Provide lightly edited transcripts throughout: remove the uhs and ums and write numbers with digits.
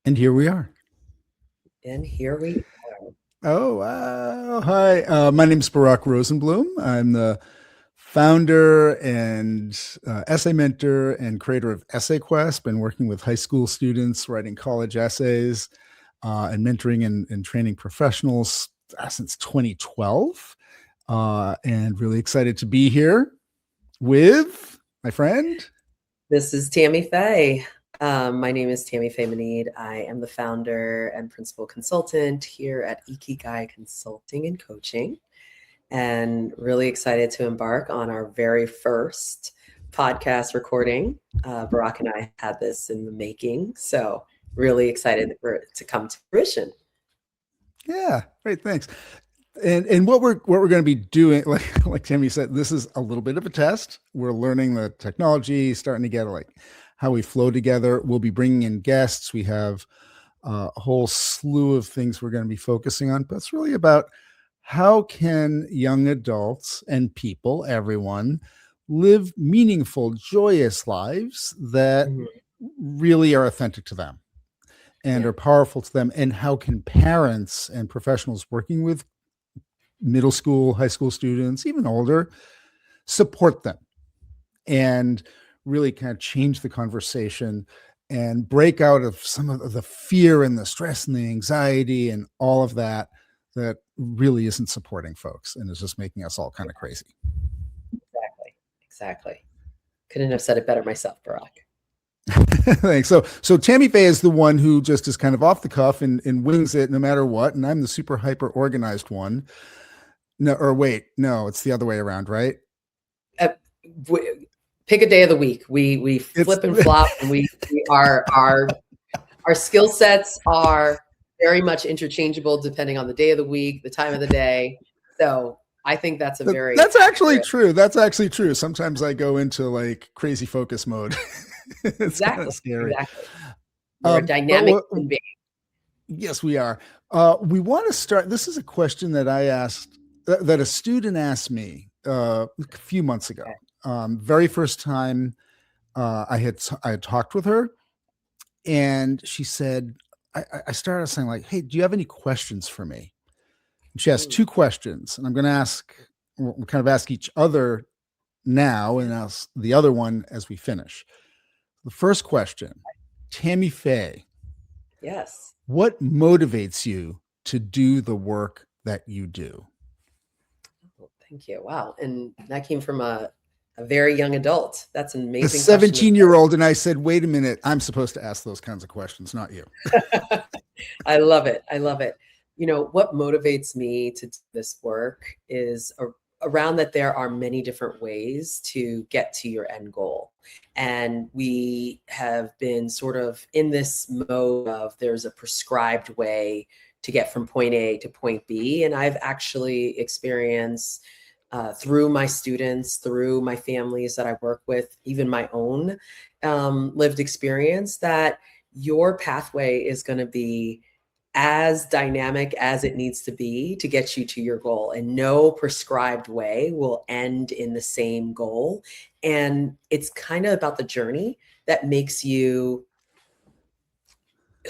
And here we are. And here we Oh, wow. Hi. My name is Barak Rosenblum. I'm the founder and essay mentor and creator of Essay Quest. Been working with high school students, writing college essays, and mentoring and training professionals since 2012. And really excited to be here with my friend. This is Tamy-Feé. My name is Tamy-Feé. I am the founder and principal consultant here at Ikigai Consulting and Coaching, and really excited to embark on our very first podcast recording. Barak and I had this in the making, so really excited for it to come to fruition. Yeah, great. Thanks. And what we're going to be doing, like Tammy said, this is a little bit of a test. We're learning the technology, starting to get like how we flow together. We'll be bringing in guests. We have a whole slew of things we're going to be focusing on, but it's really about how can young adults and people, everyone, live meaningful, joyous lives that really are authentic to them and are powerful to them. And how can parents and professionals working with middle school, high school students, even older, support them and really kind of change the conversation and break out of some of the fear and the stress and the anxiety and all of that really isn't supporting folks and is just making us all kind of crazy. Exactly. Couldn't have said it better myself, Barak. Thanks. So Tamy-Feé is the one who just is kind of off the cuff and wings it no matter what. And I'm the super hyper organized one. No, or wait, no, it's the other way around, right? Pick a day of the week. We flip and flop, and we are our skill sets are very much interchangeable depending on the day of the week, the time of the day. So I think that's that's actually true. That's actually true. Sometimes I go into like crazy focus mode. It's exactly scary. Exactly. We're dynamic being. Yes, we are. We want to start. This is a question that I asked, that a student asked me a few months ago. Very first time I had talked with her, and she said, I started saying like, "Hey, do you have any questions for me?" And she asked two questions, and I'm going to we'll kind of ask each other now, and ask the other one as we finish. The first question, Tamy-Feé. Yes. What motivates you to do the work that you do? Oh, thank you. Wow. And that came from a very young adult. That's an amazing. A 17-year-old. And I said, wait a minute, I'm supposed to ask those kinds of questions, not you. I love it. I love it. You know, what motivates me to do this work is around that there are many different ways to get to your end goal. And we have been sort of in this mode of there's a prescribed way to get from point A to point B. And I've actually experienced through my students, through my families that I work with, even my own lived experience, that your pathway is going to be as dynamic as it needs to be to get you to your goal, and no prescribed way will end in the same goal. And it's kind of about the journey that makes you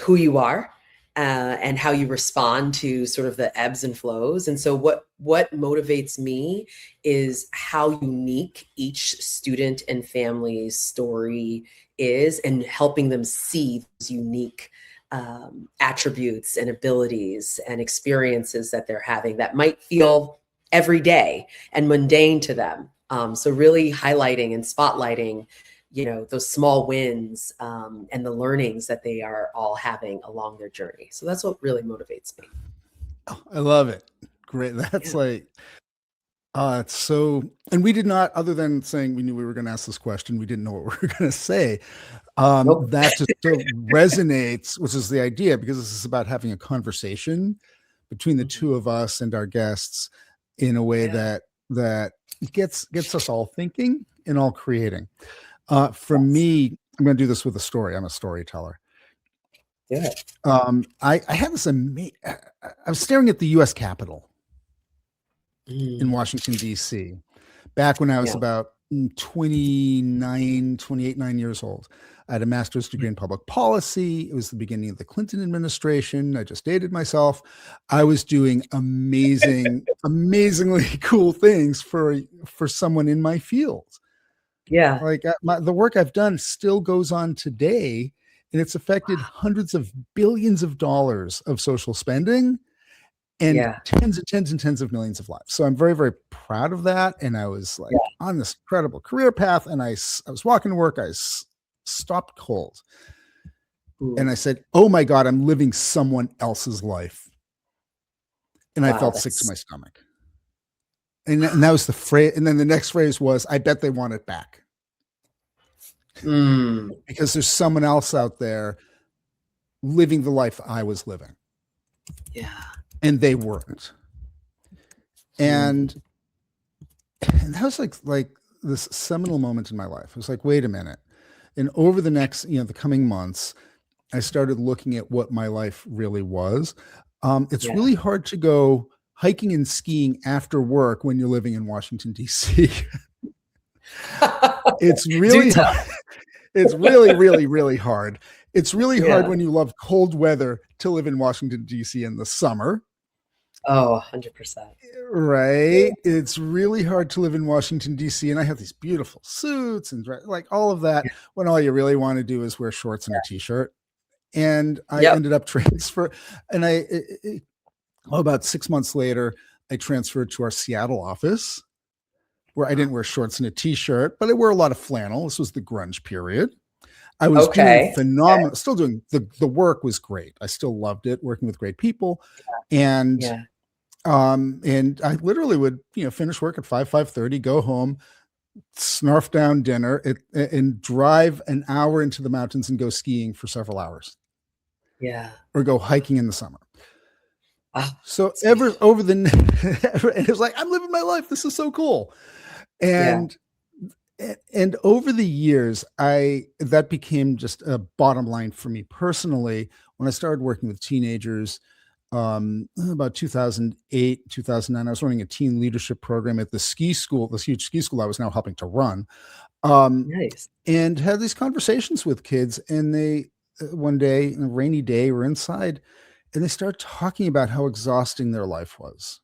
who you are, and how you respond to sort of the ebbs and flows. And so what motivates me is how unique each student and family's story is, and helping them see those unique attributes and abilities and experiences that they're having that might feel everyday and mundane to them. So really highlighting and spotlighting, you know, those small wins and the learnings that they are all having along their journey. So that's what really motivates me. Oh, I love it. Great. That's like, it's so, and we did not, other than saying we knew we were going to ask this question, we didn't know what we were going to say. Nope. That just so resonates, which is the idea, because this is about having a conversation between the two of us and our guests in a way that gets us all thinking and all creating. For me, I'm going to do this with a story. I'm a storyteller. Yeah. I had this I was staring at the U.S. Capitol in Washington, D.C. back when I was about 28, 9 years old. I had a master's degree in public policy. It was the beginning of the Clinton administration. I just dated myself. I was doing amazingly cool things for someone in my field. Yeah. Like the work I've done still goes on today, and it's affected hundreds of billions of dollars of social spending and Yeah. tens and tens and tens of millions of lives. So I'm very, very proud of that. And I was like Yeah. on this incredible career path, and I was walking to work. I stopped cold, and I said, "Oh my God, I'm living someone else's life," and I felt sick to my stomach. And that was the phrase. And then the next phrase was, "I bet they want it back." Because there's someone else out there living the life I was living. Yeah. And they weren't. And that was like this seminal moment in my life. It was like, wait a minute. And over the next, the coming months, I started looking at what my life really was. It's really hard to go hiking and skiing after work when you're living in Washington, D.C. It's really hard. It's really, really, really hard. It's really hard when you love cold weather to live in Washington, D.C. in the summer. Oh, 100%. Right. It's really hard to live in Washington, D.C. And I have these beautiful suits and like all of that when all you really want to do is wear shorts and a t-shirt. And I ended up about 6 months later, I transferred to our Seattle office where I didn't wear shorts and a t-shirt, but I wear a lot of flannel. This was the grunge period. I was doing phenomenal, still doing the work was great. I still loved it, working with great people. And I literally would, finish work at 5:30, go home, snarf down dinner and drive an hour into the mountains and go skiing for several hours. Yeah. Or go hiking in the summer. So over the, and it was like, I'm living my life. This is so cool. And over the years, that became just a bottom line for me personally. When I started working with teenagers, about 2008, 2009, I was running a teen leadership program at the ski school, this huge ski school I was now helping to run. And had these conversations with kids, and they, one day, a rainy day, were inside, and they started talking about how exhausting their life was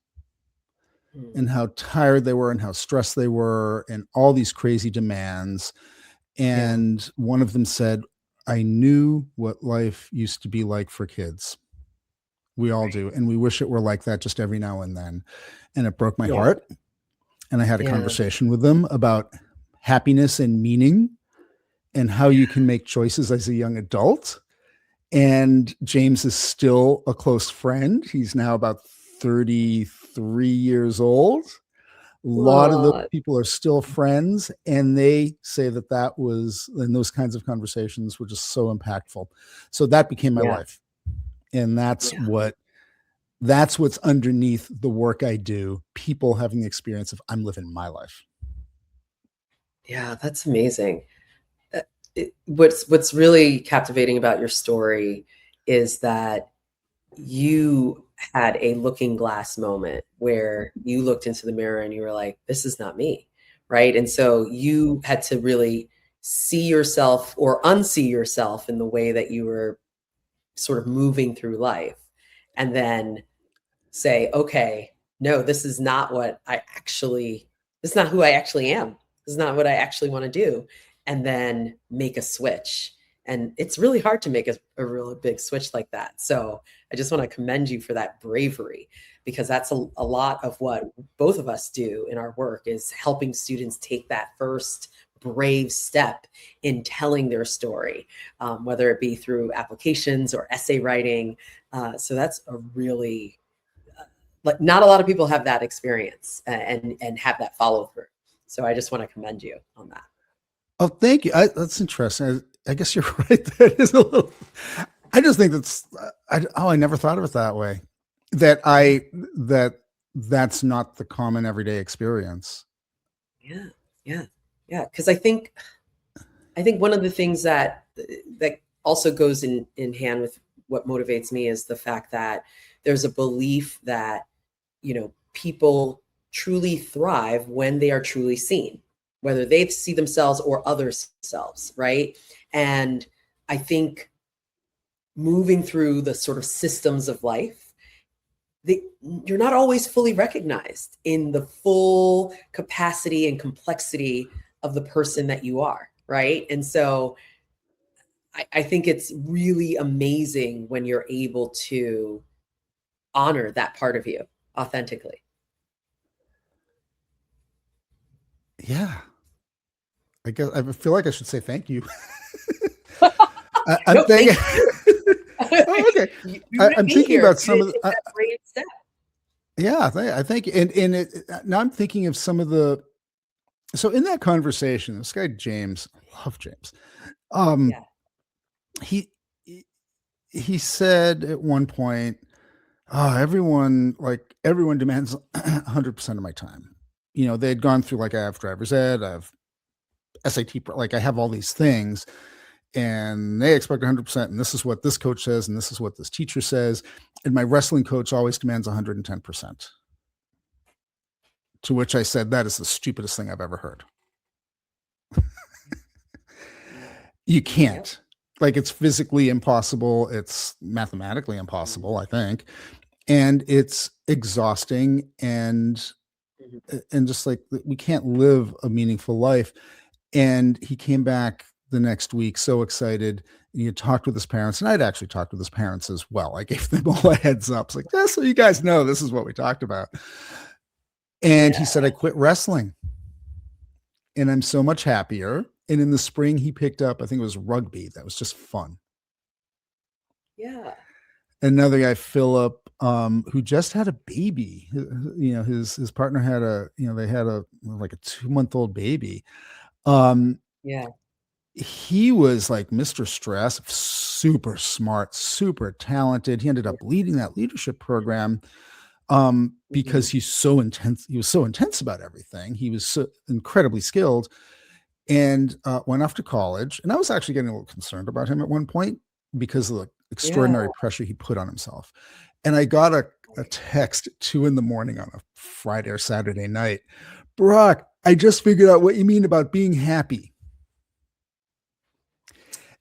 and how tired they were and how stressed they were and all these crazy demands. And one of them said, I knew what life used to be like for kids. We all do. And we wish it were like that just every now and then. And it broke my heart. And I had a conversation with them about happiness and meaning and how you can make choices as a young adult. And James is still a close friend. He's now about 33 years old. A lot of those people are still friends, and they say that was, and those kinds of conversations were just so impactful. So that became my life. And that's what's underneath the work I do. People having the experience of I'm living my life. Yeah, that's amazing. What's really captivating about your story is that you had a looking glass moment where you looked into the mirror and you were like, this is not me. Right. And so you had to really see yourself or unsee yourself in the way that you were sort of moving through life, and then say, okay, no, this is not who I actually am. This is not what I actually want to do. And then make a switch. And it's really hard to make a really big switch like that. So I just want to commend you for that bravery, because that's a lot of what both of us do in our work, is helping students take that first brave step in telling their story, whether it be through applications or essay writing. So that's a really, like, not a lot of people have that experience and have that follow through. So I just want to commend you on that. Oh, thank you. That's interesting. I guess you're right. That is a little, I just think I never thought of it that way. That's not the common everyday experience. Yeah. Cause I think one of the things that also goes in hand with what motivates me is the fact that there's a belief that, people truly thrive when they are truly seen, whether they see themselves or others themselves, right? And I think moving through the sort of systems of life, you're not always fully recognized in the full capacity and complexity of the person that you are, right? And so I think it's really amazing when you're able to honor that part of you authentically. Yeah. I guess I feel like I should say thank you. I'm No, thinking. thank you. Oh, okay. You wouldn't I'm be thinking here about if you some of didn't the. take that brave step. Yeah, I think, now I'm thinking of some of the. So in that conversation, this guy James, I love James. Um, Yeah. he he said at one point, "Oh, everyone demands 100% of my time." You know, they'd gone through, like, I have driver's ed, I have SAT, like I have all these things, and they expect 100%. And this is what this coach says, and this is what this teacher says, and my wrestling coach always demands 110%. To which I said, that is the stupidest thing I've ever heard. You Yep. can't. Like, it's physically impossible. It's mathematically Mhm. impossible, I think. And it's exhausting, Mhm. and just like, we can't live a meaningful life. And he came back the next week so excited. And he had talked with his parents, and I'd actually talked with his parents as well. I gave them all a heads up. It's like, just so you guys know, this is what we talked about. And he said, I Yeah. quit wrestling, and I'm so much happier. And in the spring, he picked up, I think it was rugby. That was just fun. Yeah. Another guy, Philip, who just had a baby. You know, his partner had they had a like a 2-month-old baby. Um, Yeah. he was like Mr. Stress, super smart, super talented. He ended up leading that leadership program, Mhm. because he's so intense. He was so intense about everything. He was so incredibly skilled, and went off to college. And I was actually getting a little concerned about him at one point because of the Yeah. extraordinary pressure he put on himself. And I got a text at 2 a.m. on a Friday or Saturday night. Brock, I just figured out what you mean about being happy.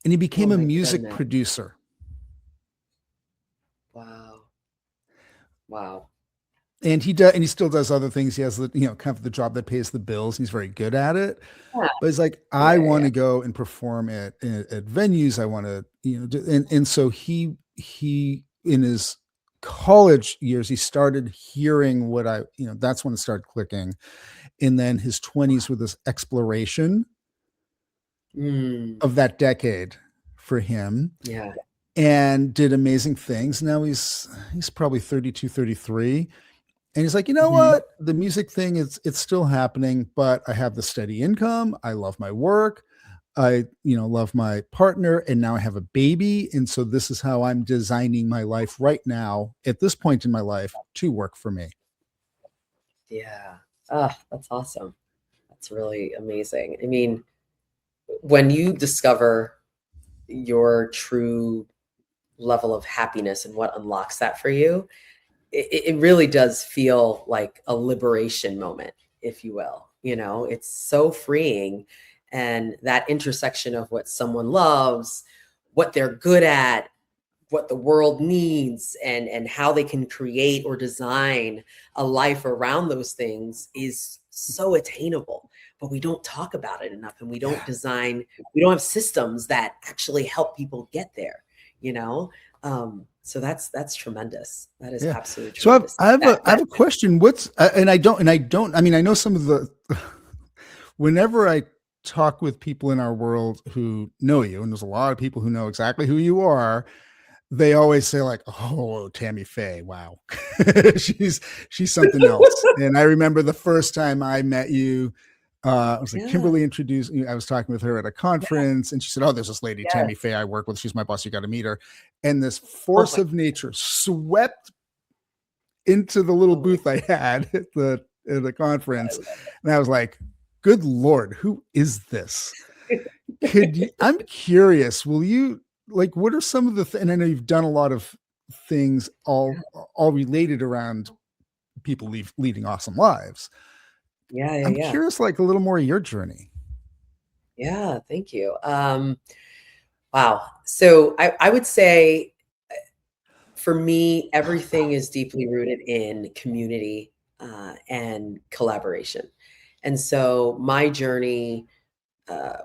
And he Oh became a my music goodness. producer. Wow. Wow. And he still does other things. He has the, kind of the job that pays the bills. He's very good at it. Yeah. But it's like, I Yeah. want Yeah. to go and perform at venues. I want to, and so he in his college years, he started hearing what that's when it started clicking. And then his 20s were this exploration Mm. of that decade for him, Yeah. and did amazing things. Now he's probably 32, 33. And he's like, you know Mhm. what? The music thing it's still happening, but I have the steady income. I love my work. I, love my partner, and now I have a baby. And so this is how I'm designing my life right now at this point in my life to work for me. Yeah. Ah, that's awesome. That's really amazing. I mean, when you discover your true level of happiness and what unlocks that for you, it really does feel like a liberation moment, if you will. It's so freeing. And that intersection of what someone loves, what they're good at, what the world needs, and how they can create or design a life around those things is so attainable. But we don't talk about it enough, and Yeah. we don't have systems that actually help people get there, you know? So that's tremendous. That is Yeah. absolutely So tremendous. I have a question. I mean, I know some of the, whenever I talk with people in our world who know you, and there's a lot of people who know exactly who you are, they always say like, "Oh, Tamy-Feé, wow, she's she's something else." And I remember the first time I met you, it was like Yeah, Kimberly introduced me. I was talking with her at a conference, and she said, "Oh, there's this lady yes. Tamy-Feé I work with. She's my boss. You got to meet her." And this Oh force my, of nature swept into the little oh my booth I had at the conference, God. and I was like, "Good Lord, who is this?" I'm curious, will you, like, what are some of and I know you've done a lot of things all related around people leading awesome lives. Yeah, yeah, I'm yeah. curious, like, a little more of your journey. Yeah, thank you. Wow. So I would say for me, everything is deeply rooted in community and collaboration. And so my journey,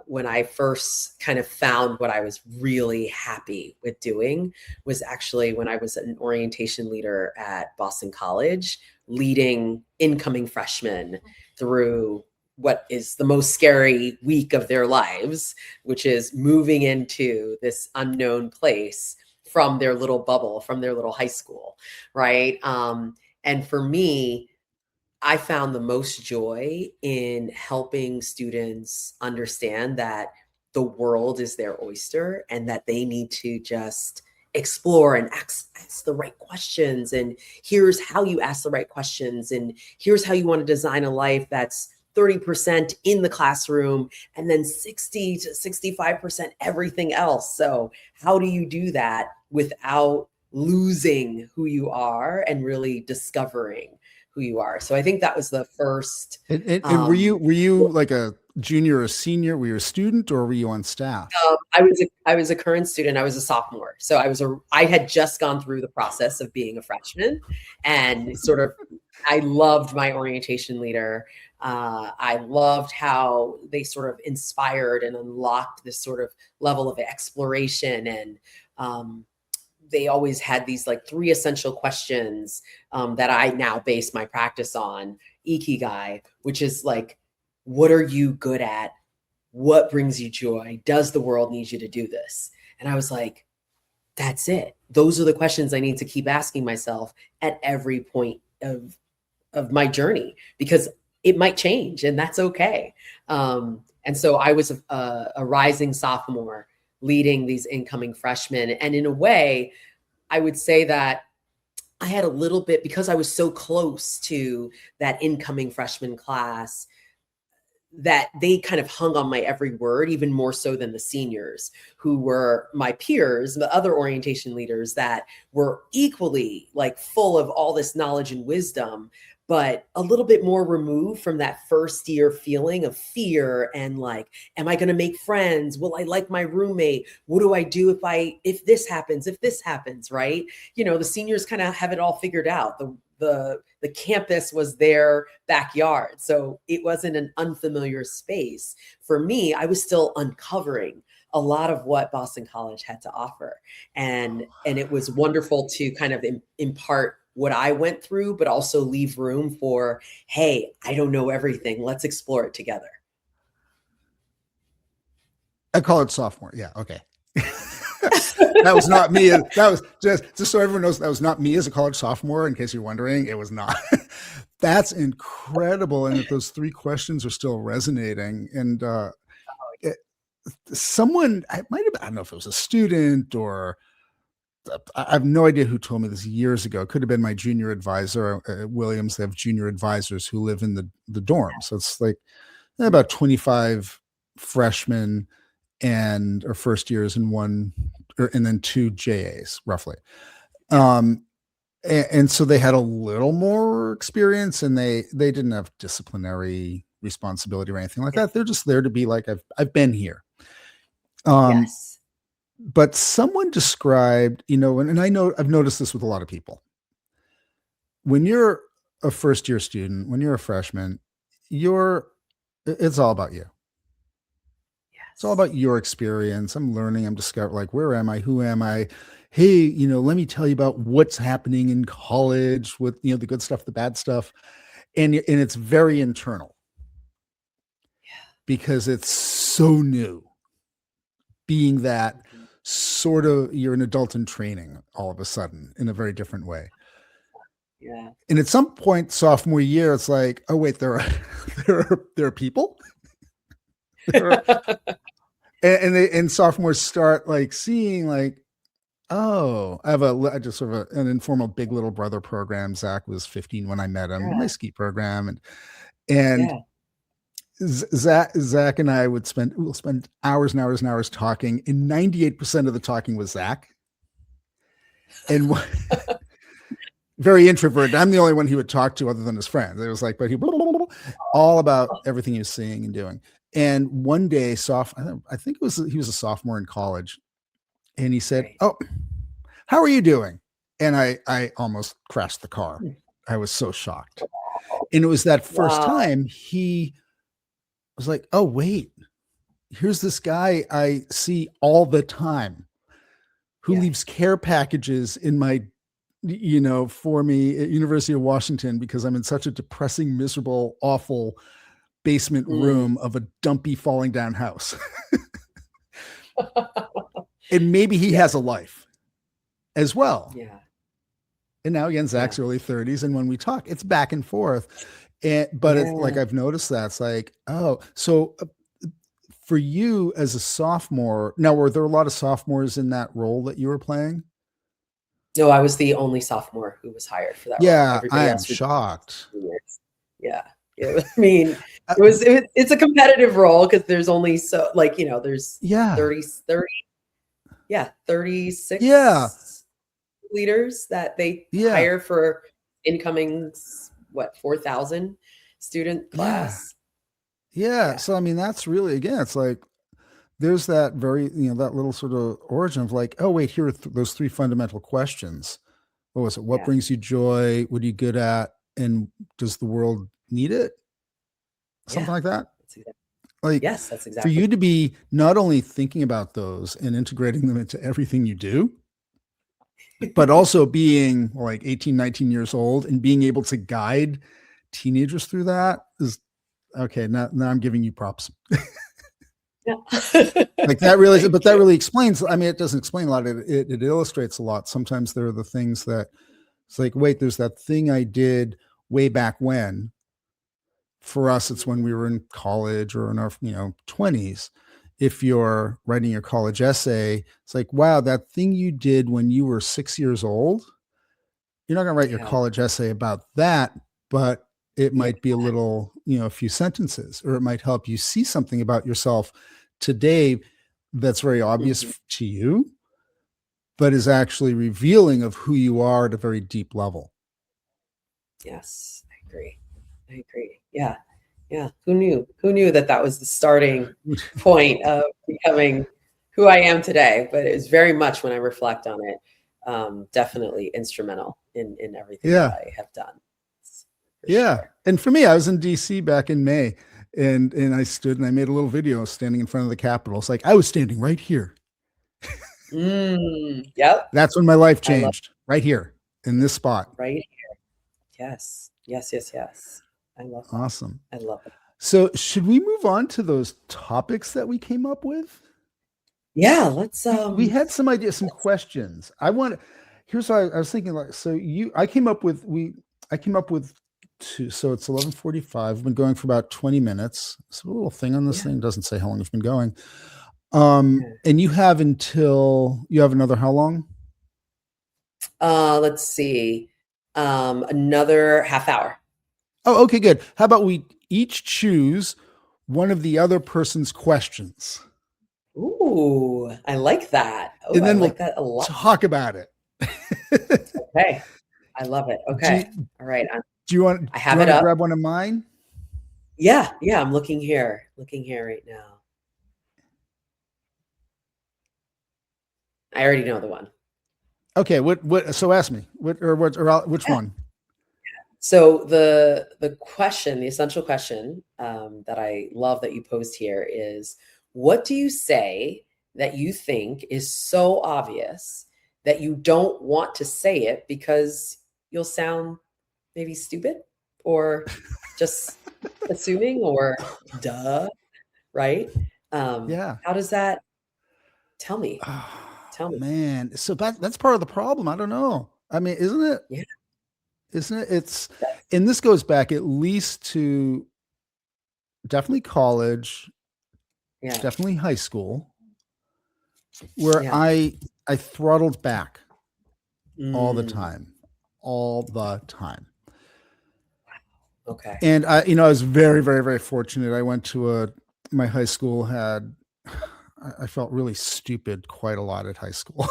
when I first kind of found what I was really happy with doing, was actually when I was an orientation leader at Boston College, leading incoming freshmen through what is the most scary week of their lives, which is moving into this unknown place from their little bubble, from their little high school, right? And for me, I found the most joy in helping students understand that the world is their oyster and that they need to just explore and ask the right questions. And here's how you ask the right questions. And here's how you want to design a life that's 30% in the classroom and then 60 to 65% everything else. So, how do you do that without losing who you are and really discovering who you are? So I think that was the first. And um, were you like a junior or senior? Were you a student or were you on staff? I was a current student. I was a sophomore, so I had just gone through the process of being a freshman, and sort of I loved my orientation leader. I loved how they sort of inspired and unlocked this sort of level of exploration, and um, they always had these like three essential questions that I now base my practice on. Ikigai, which is like, what are you good at? What brings you joy? Does the world need you to do this? And I was like, that's it. Those are the questions I need to keep asking myself at every point of my journey, because it might change and that's okay. And so I was a rising sophomore leading these incoming freshmen. And in a way, I would say that I had a little bit, because I was so close to that incoming freshman class, that they kind of hung on my every word, even more so than the seniors, who were my peers, the other orientation leaders that were equally like full of all this knowledge and wisdom, but a little bit more removed from that first year feeling of fear and like, am I going to make friends? Will I like my roommate? What do I do if this happens, if this happens, right? The seniors kind of have it all figured out. The campus was their backyard, so it wasn't an unfamiliar space. For me, I was still uncovering a lot of what Boston College had to offer, and it was wonderful to kind of impart what I went through, but also leave room for, hey, I don't know everything, let's explore it together. I call it sophomore. Yeah. Okay. That was not me. That was just so everyone knows, that was not me as a college sophomore. In case you're wondering, it was not. That's incredible, and that those three questions are still resonating. And it, someone, I might have, I don't know if it was a student or I have no idea who told me this years ago. It could have been my junior advisor at Williams. They have junior advisors who live in the dorm, so it's like about 25 freshmen and or first years and and then two JAs roughly. Yeah. And so they had a little more experience, and they didn't have disciplinary responsibility or anything like Yeah. that. They're just there to be like, I've been here. Um, Yes. but someone described, and I know I've noticed this with a lot of people. When you're a first year student, when you're a freshman, it's all about you. It's all Yes. about your experience. I'm learning, I'm discovering, like, where am I? Who am I? Hey, let me tell you about what's happening in college with, the good stuff, the bad stuff. And it's very internal because it's so new, being that Mhm. sort of you're an adult in training all of a sudden in a very different way. Yeah. And at some point, sophomore year, it's like, oh wait, there are there are people. There are, and sophomores start like seeing like, oh, I just sort of an informal big little brother program. Zach was 15 when I met him, my Yeah. ski program, and Yeah. Zach and I we'll spend hours and hours and hours talking, and 98% of the talking was Zach, and very introverted. I'm the only one he would talk to other than his friends. It was like, but he blah, blah, blah, all about everything he was seeing and doing. And one day, I think he was a sophomore in college. And he said, Right. "Oh, how are you doing?" And I almost crashed the car. I was so shocked. And it was that first Wow. time he was like, "Oh, wait, here's this guy I see all the time who leaves Yes. care packages in my, for me at University of Washington because I'm in such a depressing, miserable, awful basement Mm. room of a dumpy falling down house." And maybe he Yeah. has a life as well. Yeah. And now again, Zach's Yeah. early 30s. And when we talk, it's back and forth. But it's like, Yeah. I've noticed that it's like, oh, so for you as a sophomore, now, were there a lot of sophomores in that role that you were playing? No, I was the only sophomore who was hired for that role. Yeah, I Everybody am else was shocked. juniors. Yeah. I mean, Uh, it's a competitive role because there's only so like, there's yeah, 30, yeah, yeah, 36 leaders that they yeah, hire for incoming, what, 4,000 student yeah, class. yeah. Yeah. So, I mean, that's really, again, it's like, there's that very, that little sort of origin of like, oh, wait, here are those three fundamental questions. What was it? What Yeah. brings you joy? What are you good at? And does the world need it? Yeah. Something like that. That's exactly, Like, yes, that's for exactly. you to be not only thinking about those and integrating them into everything you do, but also being like 18, 19 years old and being able to guide teenagers through that is okay. Now I'm giving you props. Yeah. Like that really, Thank but that you. really explains. I mean, it doesn't explain a lot. It illustrates a lot. Sometimes there are the things that it's like, wait, there's that thing I did way back when. For us, it's when we were in college or in our 20s. If you're writing your college essay, it's like, wow, that thing you did when you were 6 years old, you're not going to write your Yeah. college essay about that, but it Yeah. might be a little, a few sentences, or it might help you see something about yourself today that's very Mhm. obvious to you, but is actually revealing of who you are at a very deep level. Yes, I agree. I agree. Yeah. Yeah. Who knew? Who knew that that was the starting point of becoming who I am today? But it was very much, when I reflect on it, definitely instrumental in everything that Yeah. I have done, for Yeah. sure. And for me, I was in DC back in May, and I stood and I made a little video standing in front of the Capitol. It's like I was standing right here. Yep. That's when my life I love changed, right here in this spot. right. Yes. Yes. Yes. Yes. I love that. Awesome. I love it. So, should we move on to those topics that we came up with? Yeah. Let's We had some ideas, some questions. Here's what I was thinking, like, so I came up with two. So it's 11:45. We've been going for about 20 minutes. So a little thing on this yeah. thing doesn't say how long we've been going. Yeah. And you have another how long? Let's see. Another half hour. Oh, okay, good. How about we each choose one of the other person's questions, Ooh, I like that. Oh, and I then like we'll that a lot. talk about it. Okay. I love it. do Okay. you, All right. do you want I do you have want it to up. grab one of mine? Yeah. Yeah. I'm looking here right now. I already know the one. Okay, what so ask me. Which Yeah. one? So the question, the essential question, that I love that you posed here is, what do you say that you think is so obvious that you don't want to say it because you'll sound maybe stupid or just assuming or duh, right? Yeah. How does that tell me? Oh, Tell me. man. So that's part of the problem. I don't know. I mean, isn't it? Yeah, Isn't it? It's that's and this goes back at least to definitely college, yeah, definitely high school, where yeah. I throttled back all the Mm, time. All the time. okay. And I was very, very, very fortunate. I went to my high school had I felt really stupid quite a lot at high school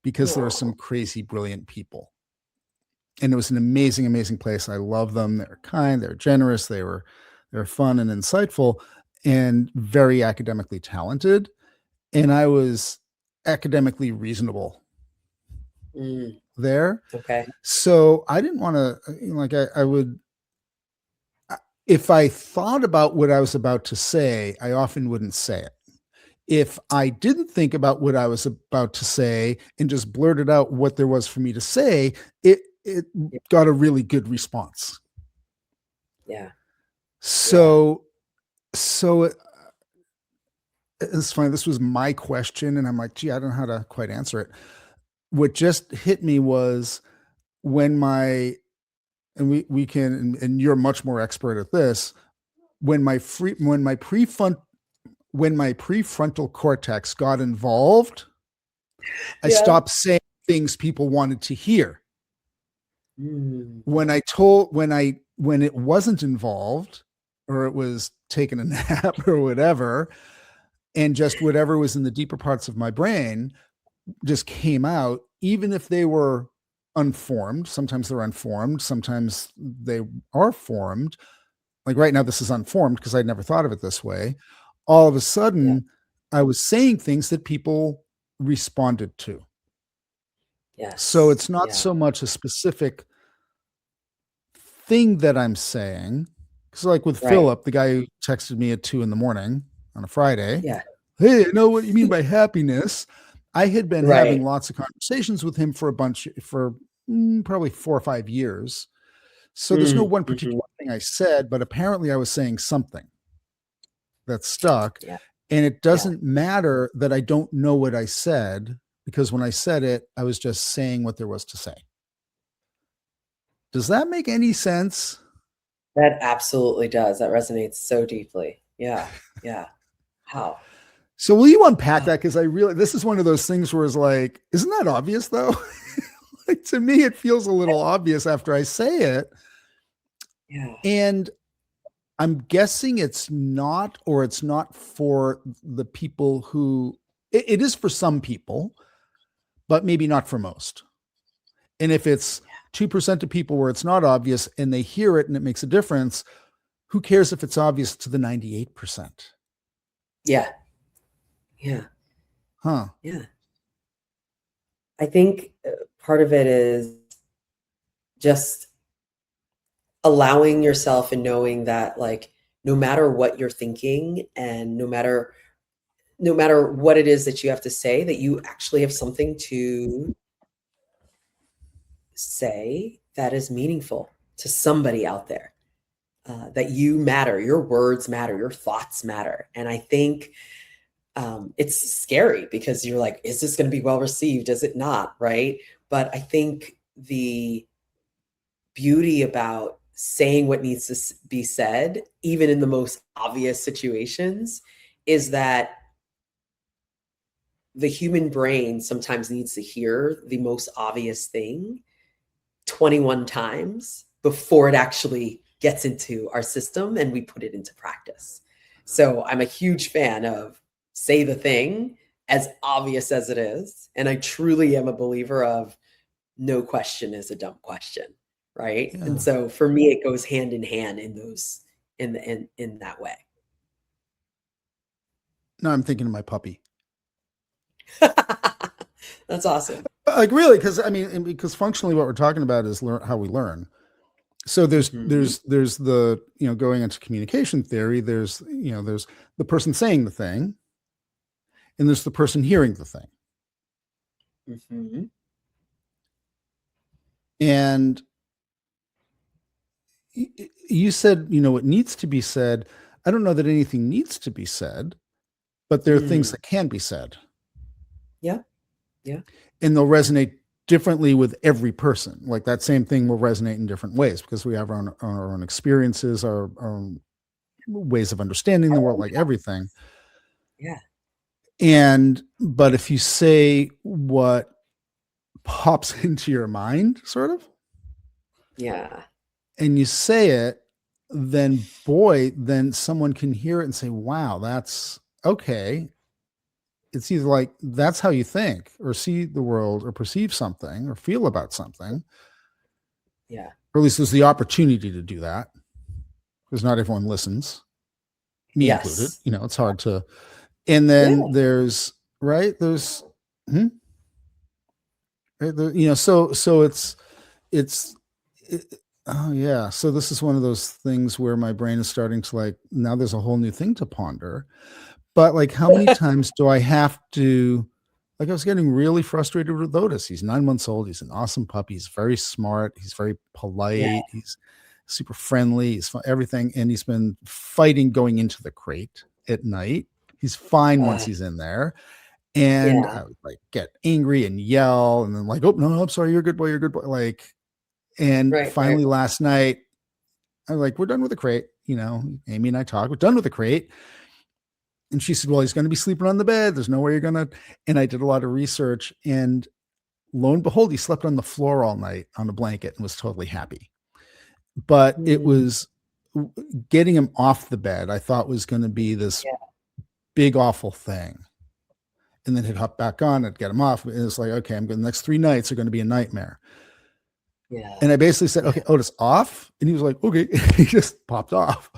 because there were some Oh, crazy, brilliant people. And it was an amazing, amazing place. I love them. They're kind, they're generous, they're fun and insightful and very academically talented. And I was academically reasonable Mm, there. okay. So I didn't want to, like, I would, if I thought about what I was about to say, I often wouldn't say it. If I didn't think about what I was about to say and just blurted out what there was for me to say, it Yeah. got a really good response. Yeah. Yeah. So so it's funny. This was my question, and I'm like, gee, I don't know how to quite answer it. What just hit me was when my and we can and you're much more expert at this when my prefrontal cortex got involved, I Yeah. stopped saying things people wanted to hear. Mm, When it wasn't involved, or it was taking a nap or whatever, and just whatever was in the deeper parts of my brain just came out, even if they were unformed. Sometimes they're unformed, sometimes they are formed. Like right now, this is unformed because I'd never thought of it this way. All of a yeah. sudden, I was saying things that people responded to. So Yes. it's not Yeah. so much a specific thing that I'm saying. Because, like with Right. Philip, the guy who texted me at 2 a.m. on a Friday, Yeah. hey, I know what you mean by happiness. I had been having Right. lots of conversations with him for probably 4 or 5 years. So there's no Mm, one hmm. particular thing I said, but apparently I was saying something that stuck. Yeah. And it Yeah. doesn't matter that I don't know what I said, because when I said it, I was just saying what there was to say. Does that make any sense? That absolutely does. That resonates so deeply. Yeah. Yeah. How? So will you unpack Oh, that? Because this is one of those things where it's like, isn't that obvious though? Like, to me, it feels a little obvious after I say it. yeah. And I'm guessing it's not, or it's not for the people who it is for some people, but maybe not for most. And if it's 2% of people where it's not obvious and they hear it and it makes a difference, who cares if it's obvious to the 98%? Yeah. Yeah. Huh. Yeah. I think part of it is just allowing yourself and knowing that, like, no matter what you're thinking and no matter what it is that you have to say, that you actually have something to say that is meaningful to somebody out there. That you matter, your words matter, your thoughts matter. And I think it's scary because you're like, is this going to be well received? Is it not? Right. But I think the beauty about saying what needs to be said, even in the most obvious situations, is that the human brain sometimes needs to hear the most obvious thing 21 times before it actually gets into our system and we put it into practice. So I'm a huge fan of say the thing as obvious as it is. And I truly am a believer of no question is a dumb question. Right. And Yeah. so for me, it goes hand in hand in those in that way. No, I'm thinking of my puppy. That's awesome. Like, really, because I mean, because functionally, what we're talking about is how we learn. So Hmm. there's the, going into communication theory. There's the person saying the thing, and there's the person hearing the thing. Hmm. And you said, what needs to be said. I don't know that anything needs to be said, but there are things Mm. that can be said, Yeah. Yeah. and they'll resonate differently with every person. Like that same thing will resonate in different ways because we have our own experiences, our own ways of understanding the world, like everything. Yeah. But if you say what pops into your mind, sort of, Yeah. and you say it, then boy, then someone can hear it and say, wow, that's okay. It's either like that's how you think or see the world or perceive something or feel about something, Yeah. or at least there's the opportunity to do that, because not everyone listens, me included. Yes. It's hard to. And Yeah. then there's, right, there's Mhm. So it's it, oh yeah. So this is one of those things where my brain is starting to like, now there's a whole new thing to ponder. But like, how many times do I have to, like, I was getting really frustrated with Otis. He's 9 months old. He's an awesome puppy. He's very smart. He's very Yeah. polite. He's super friendly. Everything. And he's been fighting going into the crate at night. He's fine once Uh, he's in there. And yeah. I would like get angry and yell and then like, oh no, I'm sorry, you're a good boy, you're a good boy. Like, and Right. Right. finally last night, I was like, we're done with the crate. Amy and I talked, we're done with the crate. And she said, well, he's going to be sleeping on the bed. There's no way you're going to. And I did a lot of research. And lo and behold, he slept on the floor all night on a blanket and was totally happy. But it Mm, was getting him off the bed, I thought was going to be this yeah. big, awful thing. And then he'd hop back on and get him off. And it's like, okay, the next 3 nights are going to be a nightmare. Yeah. And I basically said, Yeah. okay, Otis, off. And he was like, okay. He just popped off.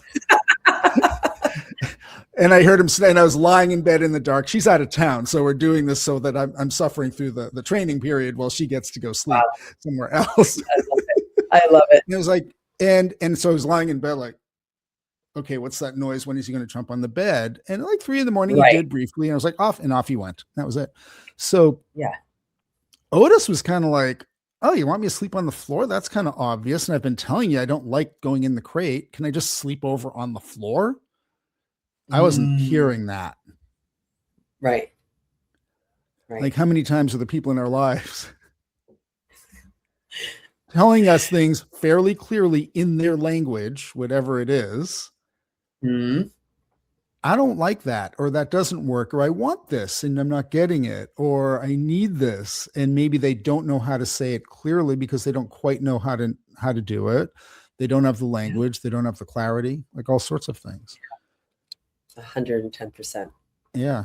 And I heard him say, and I was lying in bed in the dark. She's out of town. So we're doing this so that I'm suffering through the training period while she gets to go sleep Wow. somewhere else. I love it. I love it. And it was like, and so I was lying in bed, like, okay, what's that noise? When is he going to jump on the bed? And at like 3 a.m, he Right. did briefly. And I was like, off, and off he went. That was it. So Yeah. Otis was kind of like, oh, you want me to sleep on the floor? That's kind of obvious. And I've been telling you, I don't like going in the crate. Can I just sleep over on the floor? I wasn't Mm, hearing that. right. Like, Right. how many times are the people in our lives telling us things fairly clearly in their language, whatever it is? Mm, I don't like that, or that doesn't work, or I want this and I'm not getting it, or I need this. And maybe they don't know how to say it clearly because they don't quite know how to do it. They don't have the yeah. language, they don't have the clarity, like all sorts of things. 110%. Yeah.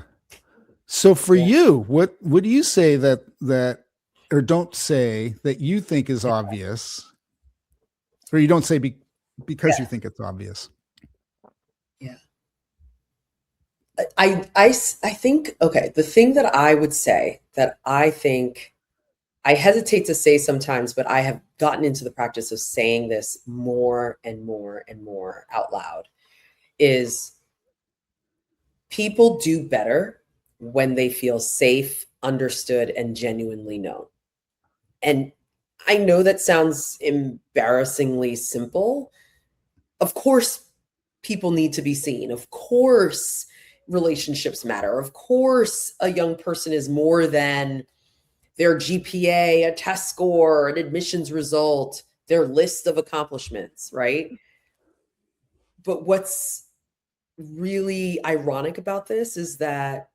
So for Yeah. you, what do you say that or don't say that you think is obvious, or you don't say because Yeah. you think it's obvious? Yeah. I think, okay, the thing that I would say that I think I hesitate to say sometimes, but I have gotten into the practice of saying this more and more and more out loud is people do better when they feel safe, understood, and genuinely known. And I know that sounds embarrassingly simple. Of course, people need to be seen. Of course, relationships matter. Of course, a young person is more than their GPA, a test score, an admissions result, their list of accomplishments, right? But what's really ironic about this is that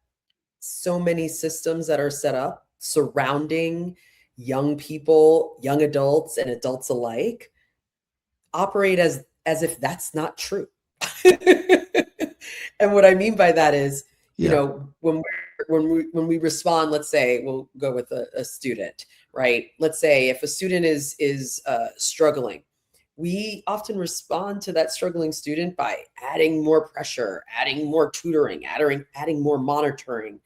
so many systems that are set up surrounding young people, young adults, and adults alike operate as if that's not true. And what I mean by that is, Yeah. when we respond, let's say we'll go with a student, right? Let's say if a student is struggling, we often respond to that struggling student by adding more pressure, adding more tutoring, adding more monitoring,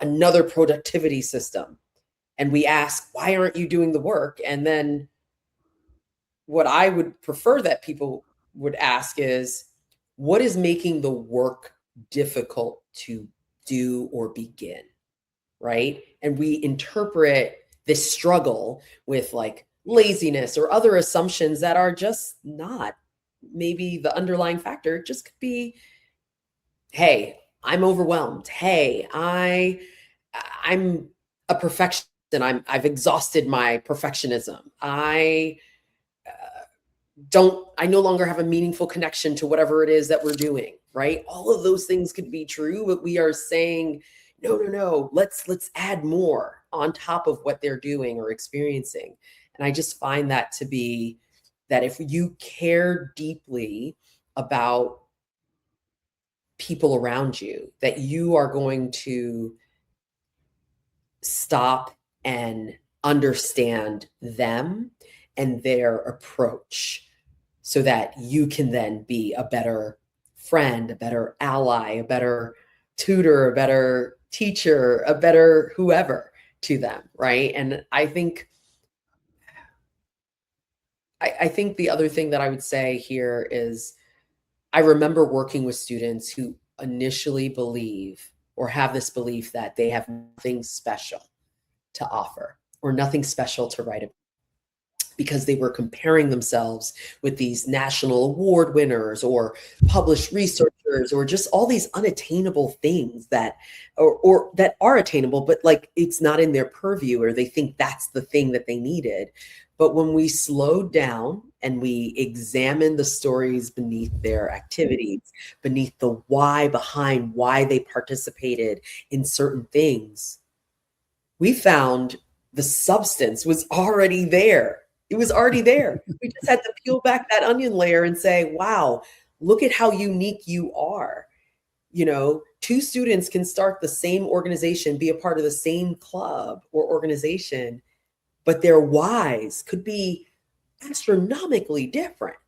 another productivity system. And we ask, why aren't you doing the work? And then what I would prefer that people would ask is, what is making the work difficult to do or begin? Right. And we interpret this struggle with like laziness or other assumptions that are just not maybe the underlying factor. It just could be, hey, I'm overwhelmed. Hey, I'm a perfectionist. I've exhausted my perfectionism. I no longer have a meaningful connection to whatever it is that we're doing, right? All of those things could be true, but we are saying, no, no, no, let's add more on top of what they're doing or experiencing. And I just find that to be that if you care deeply about people around you, that you are going to stop and understand them and their approach so that you can then be a better friend, a better ally, a better tutor, a better teacher, a better whoever to them, right? And I think the other thing that I would say here is I remember working with students who initially believe or have this belief that they have nothing special to offer or nothing special to write about because they were comparing themselves with these national award winners or published researchers or just all these unattainable things that or that are attainable but like it's not in their purview or they think that's the thing that they needed. But when we slowed down and we examined the stories beneath their activities, beneath the why behind why they participated in certain things, we found the substance was already there. It was already there. We just had to peel back that onion layer and say, wow, look at how unique you are. You know, two students can start the same organization, be a part of the same club or organization, but their whys could be astronomically different.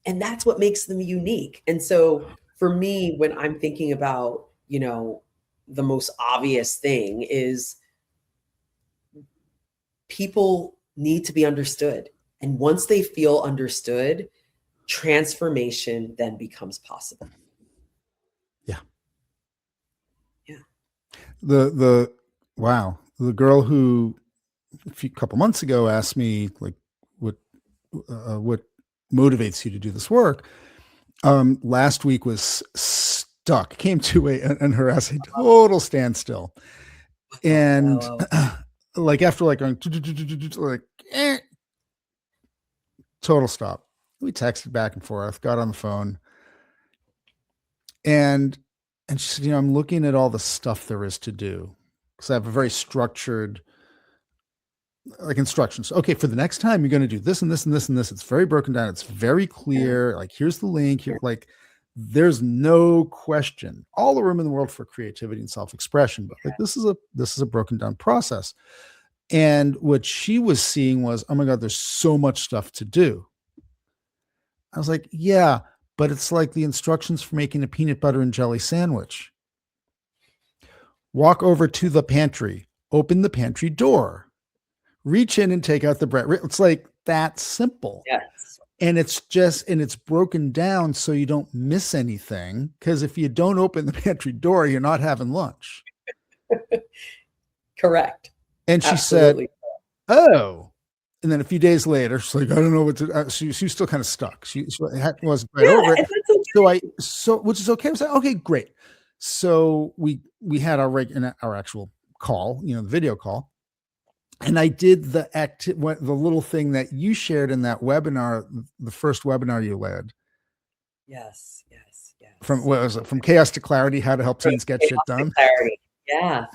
And that's what makes them unique. And so for me, when I'm thinking about, you know, the most obvious thing is people need to be understood. And once they feel understood, transformation then becomes possible. Yeah. Yeah. The wow, the girl who a couple months ago asked me like what motivates you to do this work. Last week was stuck, came to and her essay total standstill. And like after like going like total stop. We texted back and forth, got on the phone, and she said, I'm looking at all the stuff there is to do because I have a very structured like instructions. Okay, for the next time you're going to do this and this and this and this. It's very broken down. It's very clear. Like here's the link. Here, like there's no question. All the room in the world for creativity and self-expression, but like this is a broken down process. And what she was seeing was, oh my God, there's so much stuff to do. I was like, yeah, but it's like the instructions for making a peanut butter and jelly sandwich. Walk over to the pantry, open the pantry door, reach in and take out the bread. It's like that simple. Yes. And it's broken down so you don't miss anything. Because if you don't open the pantry door, you're not having lunch. Correct. And she Absolutely. said, oh. And then a few days later, she's like, I don't know what to. She was still kind of stuck. She wasn't quite over it. Okay. So which is okay. I was like, okay, great. So we had our actual call, the video call, and I did the little thing that you shared in that webinar, the first webinar you led. Yes. From what was it? From chaos to clarity: how to help teens get shit done. Clarity. Yeah.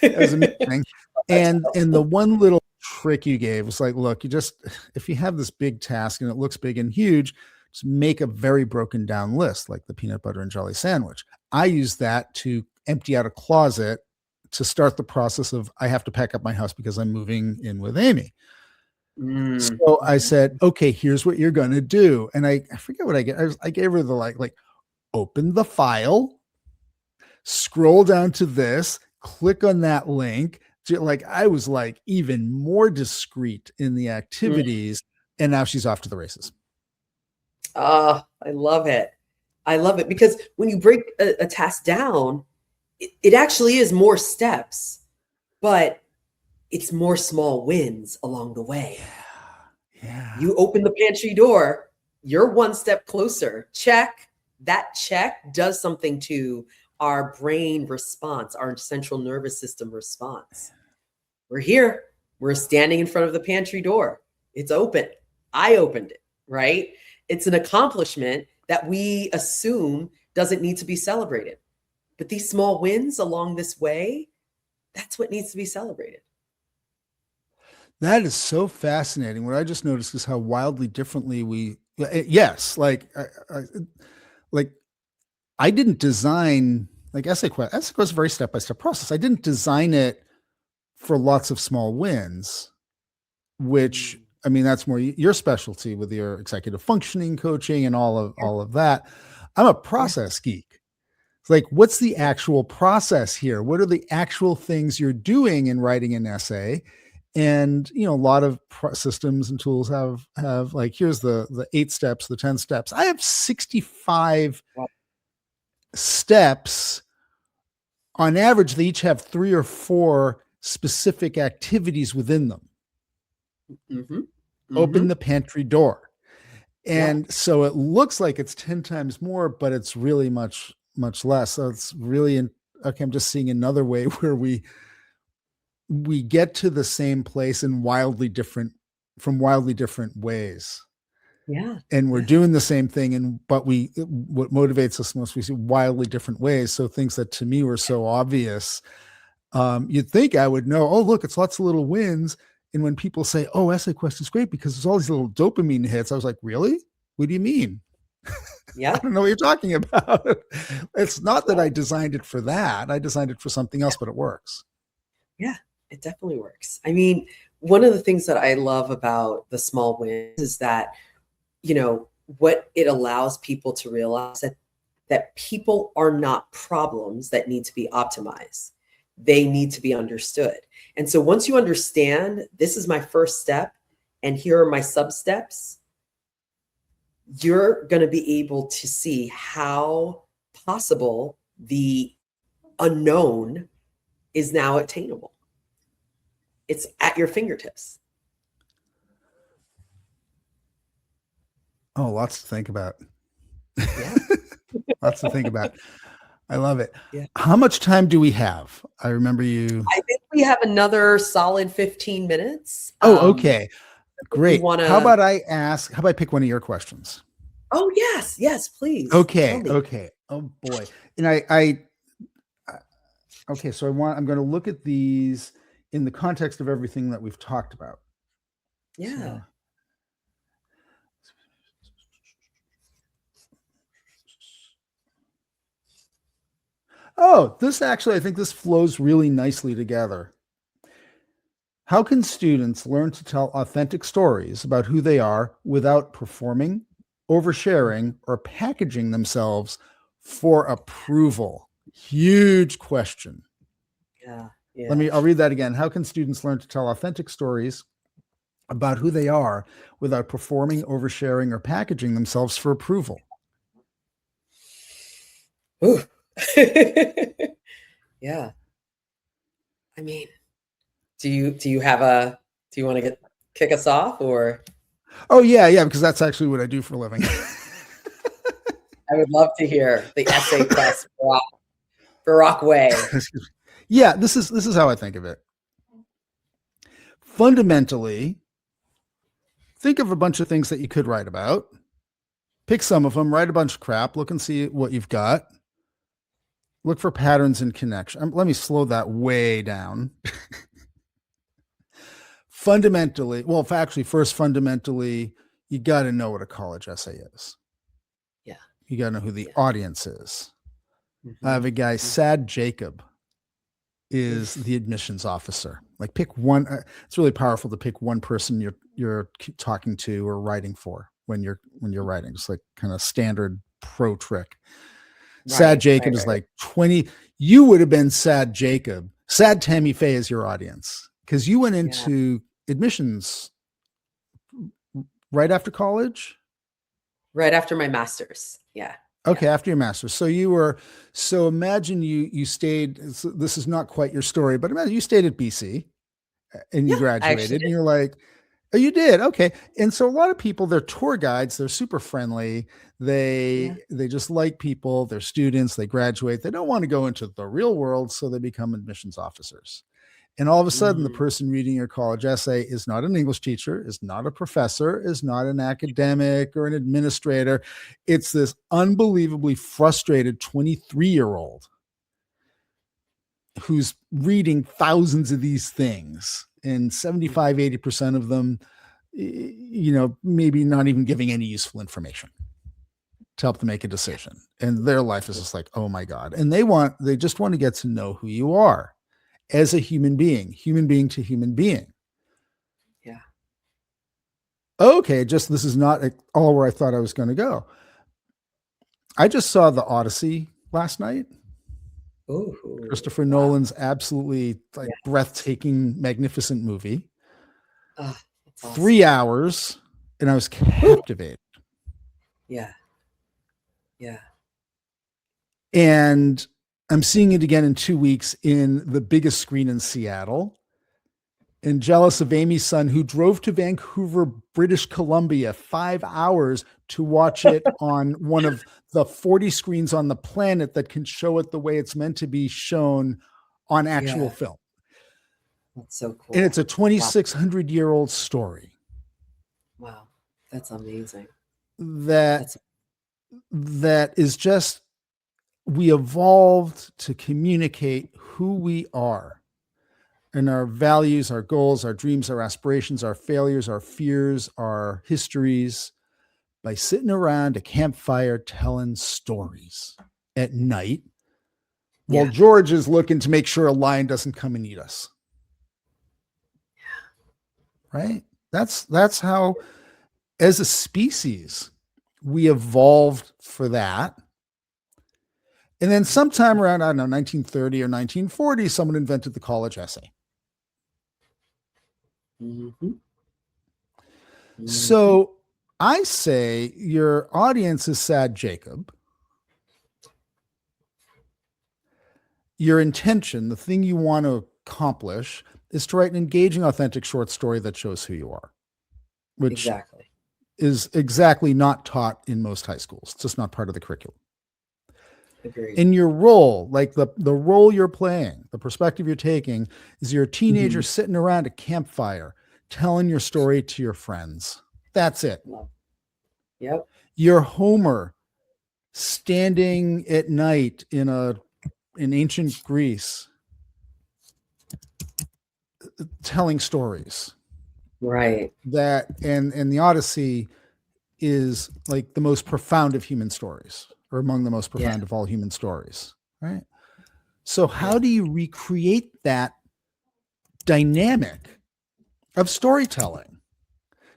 It was amazing. And the one little trick you gave was like, look, if you have this big task and it looks big and huge, just make a very broken down list, like the peanut butter and jelly sandwich. I use that to empty out a closet to start the process of I have to pack up my house because I'm moving in with Amy. So I said, okay, here's what you're going to do. And I forget what I gave her the like open the file, scroll down to this, click on that link. Like I was like even more discreet in the activities, and now she's off to the races. I love it. I love it because when you break a task down, it actually is more steps, but it's more small wins along the way. Yeah. You open the pantry door, you're one step closer. Check. That check does something to our brain response, our central nervous system response. We're here. We're standing in front of the pantry door. It's open. I opened it, right? It's an accomplishment that we assume doesn't need to be celebrated. But these small wins along this way, that's what needs to be celebrated. That is so fascinating. What I just noticed is how wildly differently yes, like I didn't design like essay quest. Essay quest is a very step-by-step process. I didn't design it for lots of small wins, which I mean, that's more your specialty with your executive functioning coaching and all of that. I'm a process geek. It's like, what's the actual process here? What are the actual things you're doing in writing an essay? And a lot of systems and tools have like, here's the 8 steps, the 10 steps. I have 65 steps. On average, they each have 3 or 4 specific activities within them. Mm-hmm. Open the pantry door. And Yeah. so it looks like it's 10 times more, but it's really much, much less. So it's really okay. I'm just seeing another way where we get to the same place in wildly different ways. Yeah. And we're Yeah. doing the same thing. But what motivates us most, we see wildly different ways. So things that to me were so obvious, you'd think I would know, oh, look, it's lots of little wins. And when people say, oh, essay quest is great because there's all these little dopamine hits, I was like, really? What do you mean? Yeah. I don't know what you're talking about. It's not that I designed it for that. I designed it for something else, but it works. Yeah, it definitely works. I mean, one of the things that I love about the small wins is that, what it allows people to realize that people are not problems that need to be optimized. They need to be understood. And so once you understand, this is my first step, and here are my sub steps, you're going to be able to see how possible the unknown is now attainable. It's at your fingertips. Oh, lots to think about. Yeah. Lots to think about. I love it. Yeah. How much time do we have? I remember you. I think we have another solid 15 minutes. Oh, okay. Great. How about I pick one of your questions? Oh, yes. Yes, please. Okay. Okay. Oh boy. And okay. So I'm going to look at these in the context of everything that we've talked about. Yeah. Oh, I think this flows really nicely together. How can students learn to tell authentic stories about who they are without performing, oversharing, or packaging themselves for approval? Huge question. Yeah. Yeah. I'll read that again. How can students learn to tell authentic stories about who they are without performing, oversharing, or packaging themselves for approval? Yeah. I mean, do you want to kick us off, or? Oh yeah, because that's actually what I do for a living. I would love to hear the essay quest Barak way. Yeah, this is how I think of it. Fundamentally, think of a bunch of things that you could write about. Pick some of them, write a bunch of crap, look and see what you've got. Look for patterns and connection. Let me slow that way down. Fundamentally, you got to know what a college essay is. Yeah. You got to know who the audience is. Mm-hmm. I have a guy, Sad Jacob, is the admissions officer. Like, pick one. It's really powerful to pick one person you're talking to or writing for when you're writing. It's like kind of standard pro trick. Sad Jacob is like 20. You would have been Sad Jacob. Sad Tamy-Feé is your audience because you went into admissions right after college. Right after my master's. Yeah. Okay, after your master's. So imagine you stayed. This is not quite your story, but imagine you stayed at BC and you graduated, and you're like, oh, you did? Okay. And so a lot of people, they're tour guides, they're super friendly. They just like people, they're students, they graduate. They don't want to go into the real world, so they become admissions officers. And all of a sudden, the person reading your college essay is not an English teacher, is not a professor, is not an academic or an administrator. It's this unbelievably frustrated 23-year-old who's reading thousands of these things, and 75, 80% of them, maybe not even giving any useful information to help them make a decision. And their life is just like, oh my God. And they just want to get to know who you are as a human being to human being. Yeah. Okay. This is not all where I thought I was going to go. I just saw the Odyssey last night. Ooh, Christopher wow. Nolan's absolutely like Yes. breathtaking, magnificent movie. Oh, that's 3 hours, and I was awesome. captivated. Yeah. Yeah. And I'm seeing it again in 2 weeks in the biggest screen in Seattle. And jealous of Amy's son, who drove to Vancouver, British Columbia, 5 hours to watch it on one of the 40 screens on the planet that can show it the way it's meant to be shown on actual Yeah. film. That's so And it's cool. a Wow. 2,600-year-old story Wow. That's amazing. that That's that is just, we evolved to communicate who we are and our values, our goals, our dreams, our aspirations, our failures, our fears, our histories by sitting around a campfire telling stories at night while yeah. George is looking to make sure a lion doesn't come and eat us. Right? That's how, as a species, we evolved for that. And then sometime around, I don't know, 1930 or 1940, someone invented the college essay. Mm-hmm. Mm-hmm. So I say your audience is sad, Jacob. Your intention, the thing you want to accomplish, is to write an engaging, authentic short story that shows who you are, which Exactly. is exactly not taught in most high schools. It's just not part of the curriculum. Agreed. In your role, like the role you're playing, the perspective you're taking is you're a teenager Mm-hmm. sitting around a campfire telling your story to your friends. That's it. Love. Yep. You're Homer standing at night in ancient Greece telling stories. Right. That and the Odyssey is like the most profound of human stories, or among the most Yeah. profound of all human stories, right? So how Yeah. do you recreate that dynamic of storytelling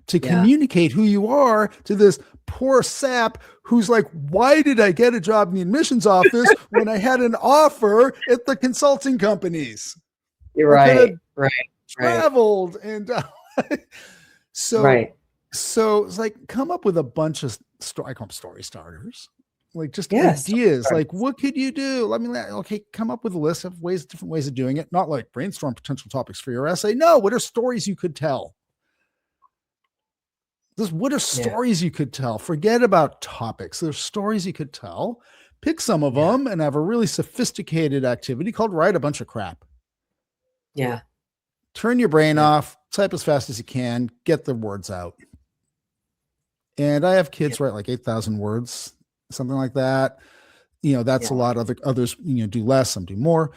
to Yeah. communicate who you are to this poor sap who's like, why did I get a job in the admissions office when I had an offer at the consulting companies? You're I could have right. Right. Right. traveled and so Right. so it's like, come up with a bunch of I call them story starters, like just Yes. ideas. Like, what could you do? Let me, okay, come up with a list of ways, different ways of doing it. Not like brainstorm potential topics for your essay. No, what are stories you could tell? What are Yeah. stories you could tell? Forget about topics. There's stories you could tell. Pick some of Yeah. them and have a really sophisticated activity called write a bunch of crap. Yeah. Turn your brain Yeah. off, type as fast as you can, get the words out. And I have Yeah. kids write like 8,000 words, something like that. That's a Yeah. lot. Others, do less, some do more.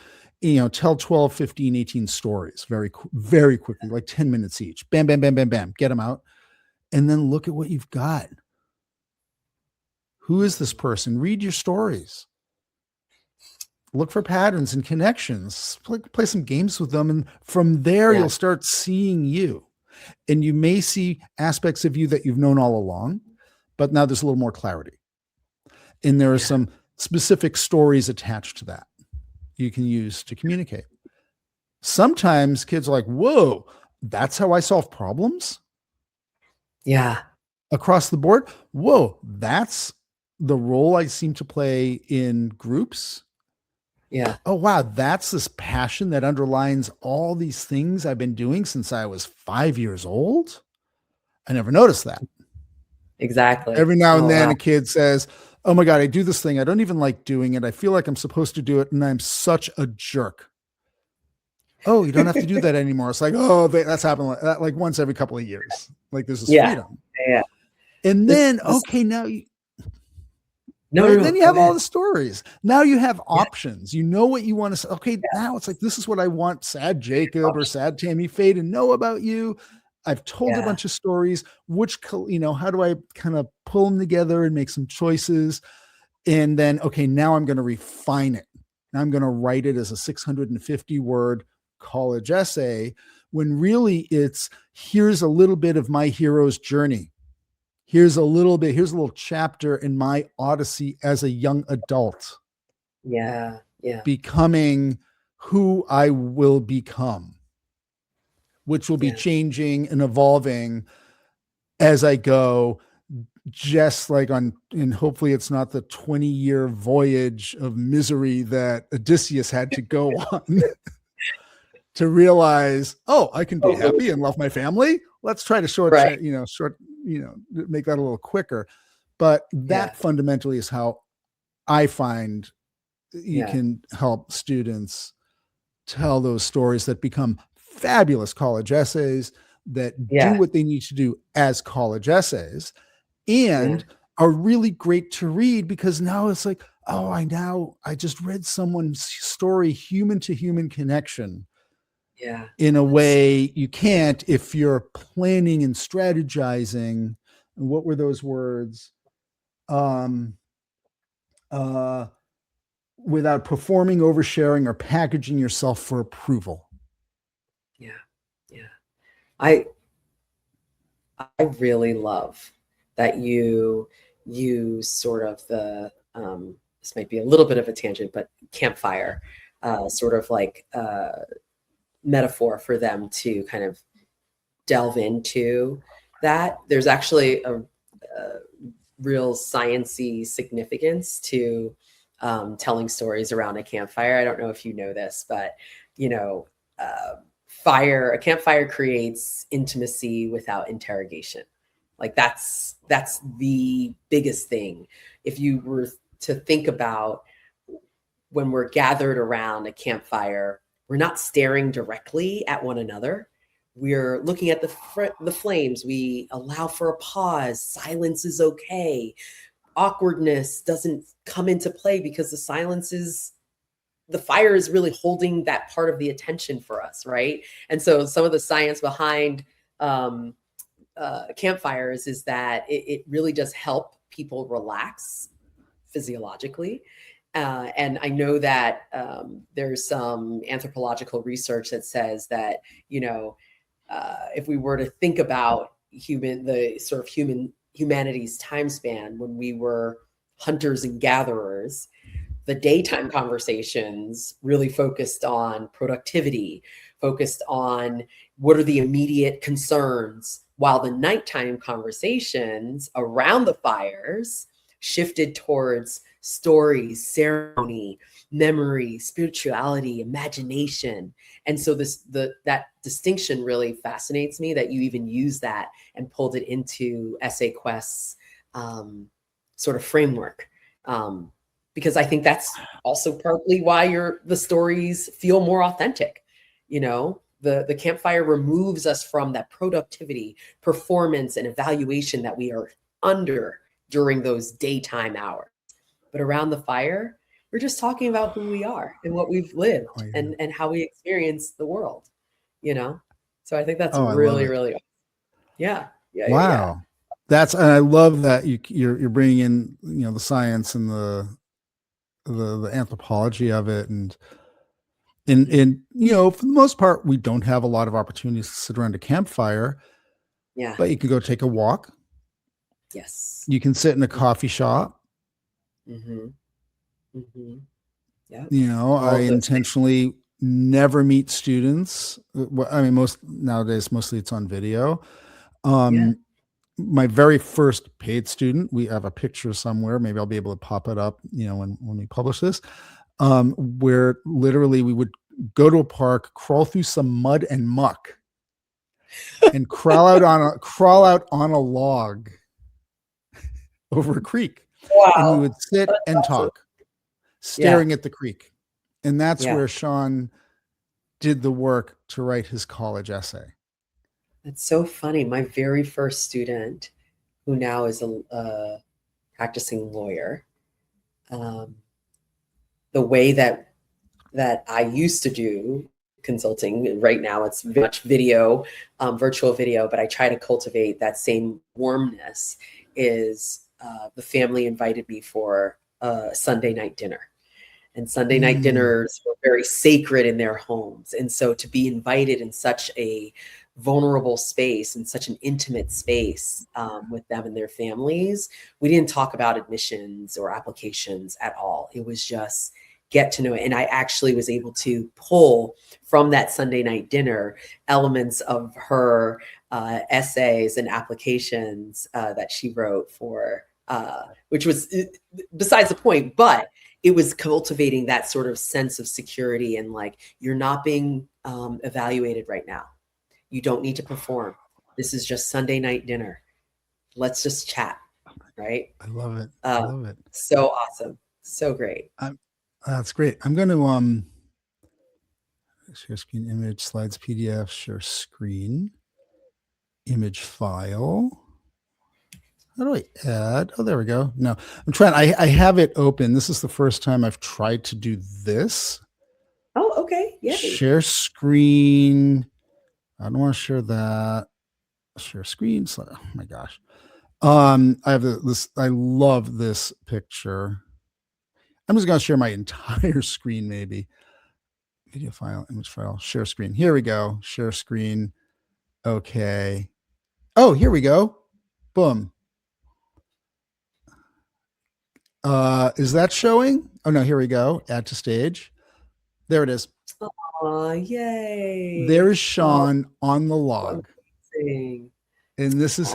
Tell 12, 15, 18 stories very quickly, like 10 minutes each. Bam, bam, bam, bam, bam. Get them out. And then look at what you've got. Who is this person? Read your stories. Look for patterns and connections. Play some games with them. And from there, Yeah. you'll start seeing you. And you may see aspects of you that you've known all along, but now there's a little more clarity. And there are Yeah. some specific stories attached to that you can use to communicate. Sometimes kids are like, whoa, that's how I solve problems Yeah. across the board. Whoa, that's the role I seem to play in groups. Yeah. Oh, wow, that's this passion that underlines all these things I've been doing since I was 5 years old. I never noticed that. Exactly. Every now and Oh, then wow. a kid says, oh my God, I do this thing. I don't even like doing it. I feel like I'm supposed to do it. And I'm such a jerk. Oh, you don't have to do that anymore. It's like, oh, that's happened like that, like once every couple of years. Like there's this Yeah. freedom. Yeah. And This, then, this, okay, now you, no, no, right? no, Then you go have all ahead. the stories. Now you have Yeah. options. You know what you want to say. Okay, now it's like, this is what I want sad Jacob or sad Tamy-Feé to know about you. I've told a Yeah. bunch of stories. How do I kind of pull them together and make some choices? And then, okay, now I'm going to refine it. Now I'm going to write it as a 650 word college essay when really it's, here's a little bit of my hero's journey. Here's a little chapter in my odyssey as a young adult. Yeah. Yeah. becoming who I will become, which will be Yeah. changing and evolving as I go, just like on, and hopefully it's not the 20-year voyage of misery that Odysseus had to go on to realize, oh, I can be Totally. happy and love my family. Let's try to Right. make that a little quicker. But Yeah. that fundamentally is how I find you Yeah. can help students tell those stories that become fabulous college essays that do Yeah. what they need to do as college essays Yeah. and are really great to read, because now it's like, oh, I just read someone's story, human to human connection, Yeah. in a That's way you can't if you're planning and strategizing. And what were those words? Um, uh, Without performing, oversharing, or packaging yourself for approval. yeah. Yeah. I I really love that you use sort of the this might be a little bit of a tangent, but campfire, sort of like metaphor for them to kind of delve into that. There's actually a real sciency significance to telling stories around a campfire. I don't know if you know this, but you know, a campfire creates intimacy without interrogation. Like that's the biggest thing. If you were to think about when we're gathered around a campfire, we're not staring directly at one another. We're looking at the flames. We allow for a pause. Silence is okay. Awkwardness doesn't come into play because the fire is really holding that part of the attention for us, right? And so some of the science behind um, campfires is that it really does help people relax physiologically. And I know that there's some anthropological research that says that, you know, if we were to think about the sort of humanity's time span when we were hunters and gatherers, the daytime conversations really focused on productivity, focused on what are the immediate concerns, while the nighttime conversations around the fires shifted towards stories, ceremony, memory, spirituality, imagination. And so that distinction really fascinates me, that you even use that and pulled it into Essay Quest's sort of framework. Because I think that's also partly why the stories feel more authentic. You know, the campfire removes us from that productivity, performance, and evaluation that we are under during those daytime hours. But around the fire, we're just talking about who we are and what we've Oh, lived yeah. and how we experience the world, you know? So I think that's Oh, I love really, it. really, yeah, yeah, yeah, yeah. Wow. And I love that you're bringing in, the science and the anthropology of it. And for the most part, we don't have a lot of opportunities to sit around a campfire, Yeah. but you can go take a walk. Yes. You can sit in a coffee shop. Mm-hmm. Mm-hmm. Yeah. I All of those things. intentionally never meet students. I mean, mostly it's on video. Yeah. Um, my very first paid student, we have a picture somewhere. Maybe I'll be able to pop it up, when we publish this. Where literally we would go to a park, crawl through some mud and muck, and crawl out on a log over a creek, and we Wow. would sit That's and awesome. talk, Yeah. staring at the creek. And that's Yeah. where Sean did the work to write his college essay. That's so funny. My very first student, who now is a practicing lawyer, um, the way that I used to do consulting, right now it's very much video, virtual video, but I try to cultivate that same warmness. Is the family invited me for a Sunday night dinner. And Sunday night Mm, dinners were very sacred in their homes. And so to be invited in such a vulnerable space and such an intimate space with them and their families, we didn't talk about admissions or applications at all. It was just get to know it. And I actually was able to pull from that Sunday night dinner elements of her essays and applications that she wrote for, which was besides the point, but it was cultivating that sort of sense of security and like, you're not being evaluated right now. You don't need to perform. This is just Sunday night dinner. Let's just chat, right? I love it. I love it. So awesome. So great. That's great. I'm going to share screen, image, slides, PDF, share screen, image file. How do I add? Oh, there we go. No, I'm trying. I have it open. This is the first time I've tried to do this. Oh, okay. Yeah. Share screen. I don't want to share that. Share screen. Oh my gosh. I have this. I love this picture. I'm just going to share my entire screen, maybe. Video file, image file, share screen. Here we go. Share screen. Okay. Oh, here we go. Boom. Is that showing? Oh no, here we go. Add to stage. There it is. Oh, yay. There is Sean on the log. Amazing. And this is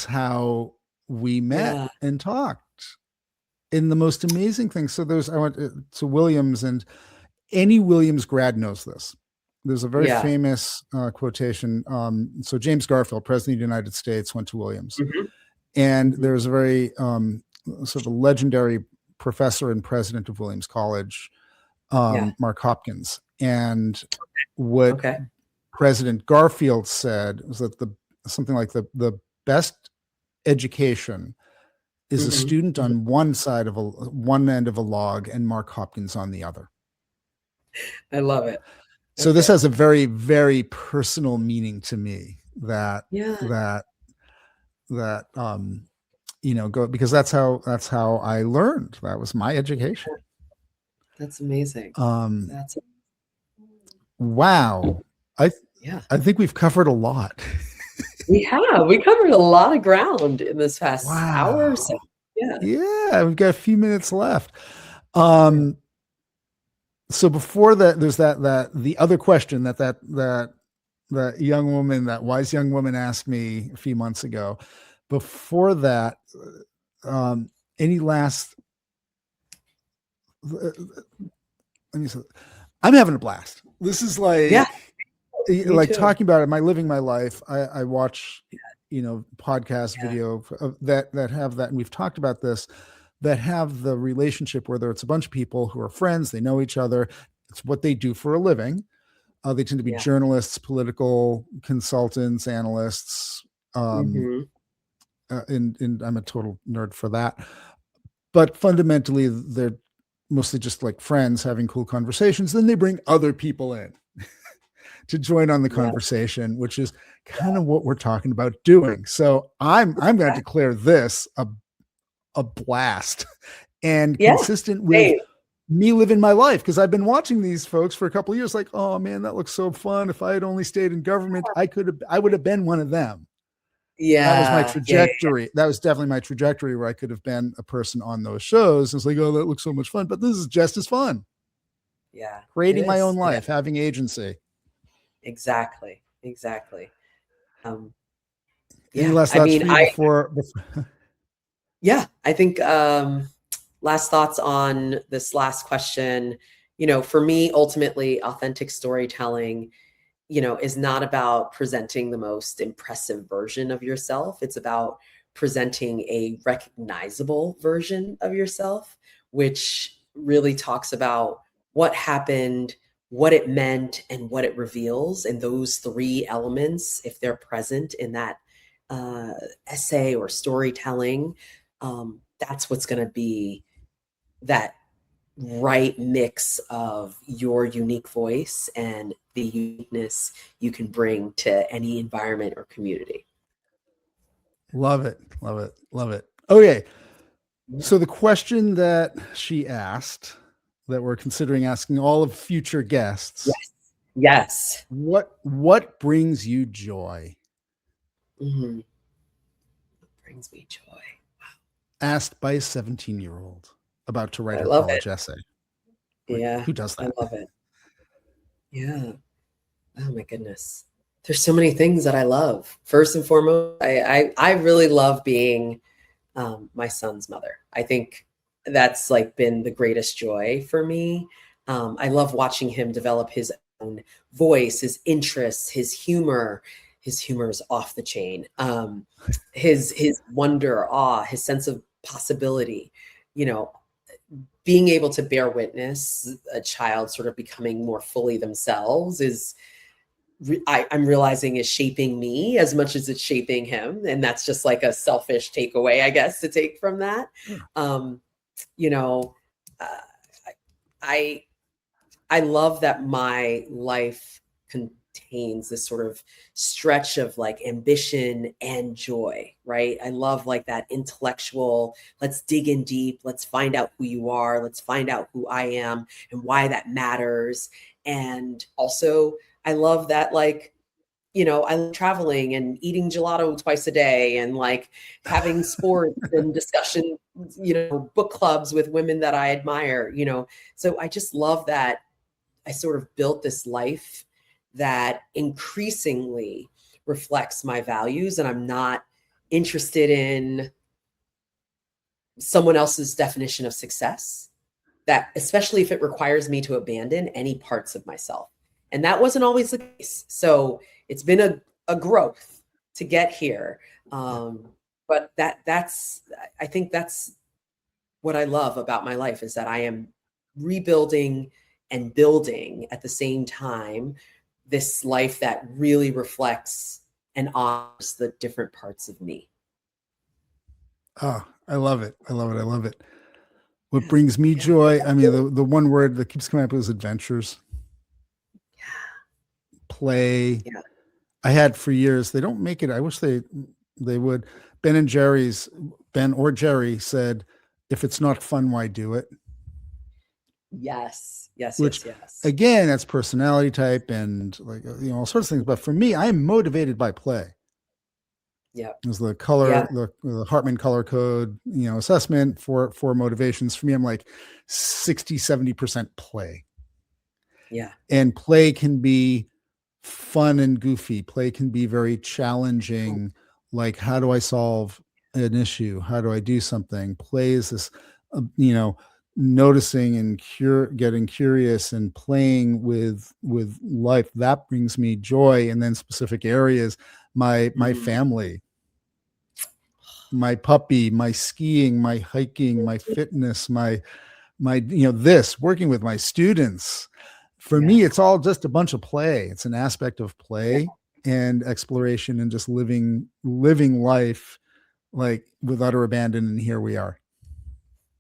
how we met and talked. And the most amazing thing. So I went to Williams, and any Williams grad knows this. There's a very famous quotation. So James Garfield, President of the United States, went to Williams. Mm-hmm. And there's a very sort of a legendary professor and president of Williams College, Mark Hopkins. And what President Garfield said was that something like the best education is a student on one side of one end of a log and Mark Hopkins on the other. I love it. So this has a very, very personal meaning to me that because that's how I learned. That was my education. That's amazing. Wow. I think we've covered a lot. We covered a lot of ground in this past hour or so. Yeah, we've got a few minutes left. So before that, there's the other question that young woman, that wise young woman, asked me a few months ago. Before that, any last? I'm having a blast. This is like talking about it. Am I living my life? I watch, podcast video that have that, and we've talked about this, that have the relationship, whether it's a bunch of people who are friends, they know each other, it's what they do for a living. They tend to be journalists, political consultants, analysts. And I'm a total nerd for that. But fundamentally, they're mostly just like friends having cool conversations. Then they bring other people in to join on the conversation, which is kind of what we're talking about doing. So I'm going to declare this a blast and consistent with me living my life, because I've been watching these folks for a couple of years, like, oh man, that looks so fun. If I had only stayed in government, I would have been one of them. That was my trajectory. That was definitely my trajectory, where I could have been a person on those shows. It's like, oh, that looks so much fun, but this is just as fun. Yeah. Creating my own life, having agency. Exactly. Any last thoughts before? I think last thoughts on this last question. For me, ultimately, authentic storytelling, is not about presenting the most impressive version of yourself. It's about presenting a recognizable version of yourself, which really talks about what happened, what it meant, and what it reveals. And those three elements, if they're present in that essay or storytelling, that's what's going to be that right mix of your unique voice and the uniqueness you can bring to any environment or community. Love it. Love it. Love it. Okay. So the question that she asked, that we're considering asking all of future guests. Yes. What brings you joy? What brings me joy? Asked by a 17-year-old. about to write I her love it. college essay. Like, Yeah, who does I that? love it. Yeah. Oh my goodness. There's so many things that I love. First and foremost, I really love being my son's mother. I think that's like been the greatest joy for me. I love watching him develop his own voice, his interests, his humor. His humor is off the chain. His wonder, awe, his sense of possibility. You know, being able to bear witness a child sort of becoming more fully themselves is I'm realizing is shaping me as much as it's shaping him. And that's just like a selfish takeaway, I guess, to take from that. Sure. Um, you know, uh, I I love that my life contains this sort of stretch of like ambition and joy, right? I love like that intellectual, let's dig in deep, let's find out who you are, let's find out who I am and why that matters. And also, I love that like I love traveling and eating gelato twice a day and like having sports and discussion, book clubs with women that I admire. So I just love that I sort of built this life that increasingly reflects my values, and I'm not interested in someone else's definition of success, that especially if it requires me to abandon any parts of myself. And that wasn't always the case. So it's been a growth to get here. But I think that's what I love about my life, is that I am rebuilding and building at the same time this life that really reflects and honors the different parts of me. Oh, I love it. I love it. I love it. What Yeah. brings me Yeah. joy, I mean, the one word that keeps coming up is adventures, play. Yeah. I had for years, they don't make it. I wish they would. Ben or Jerry said, if it's not fun, why do it? Yes. Yes. Which Yes. Yes. again, that's personality type and like, all sorts of things. But for me, I am motivated by play. Yeah. It was the Yeah. the Hartman color code, assessment for motivations. For me, I'm like 60-70% play. Yeah. And play can be fun and goofy. Play can be very challenging. Like, how do I solve an issue? How do I do something? Play is this, noticing and getting curious and playing with life. That brings me joy. And then specific areas, my family, my puppy, my skiing, my hiking, my fitness, my this working with my students. For me, it's all just a bunch of play. It's an aspect of play and exploration and just living life like with utter abandon. And here we are.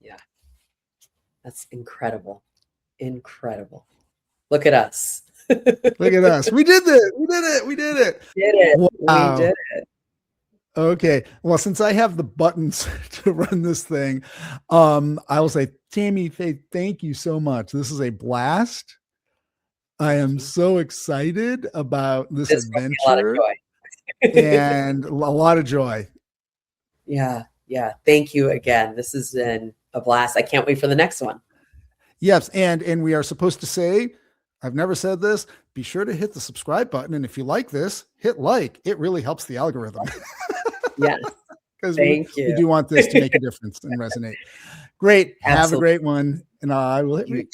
Yeah. That's incredible. Incredible. Look at us. Look at us. We did it. We did it. We did it. Did it. Wow. We did it. Okay. Well, since I have the buttons to run this thing, I will say, Tamy-Feé, thank you so much. This is a blast. I am so excited about this adventure. A lot of joy. And a lot of joy. Yeah. Yeah. Thank you again. This has been a blast. I can't wait for the next one. Yes. And we are supposed to say, I've never said this, be sure to hit the subscribe button. And if you like this, hit like. It really helps the algorithm. Yes. Because we do want this to make a difference and resonate. Great. Absolutely. Have a great one. And I will hit you too.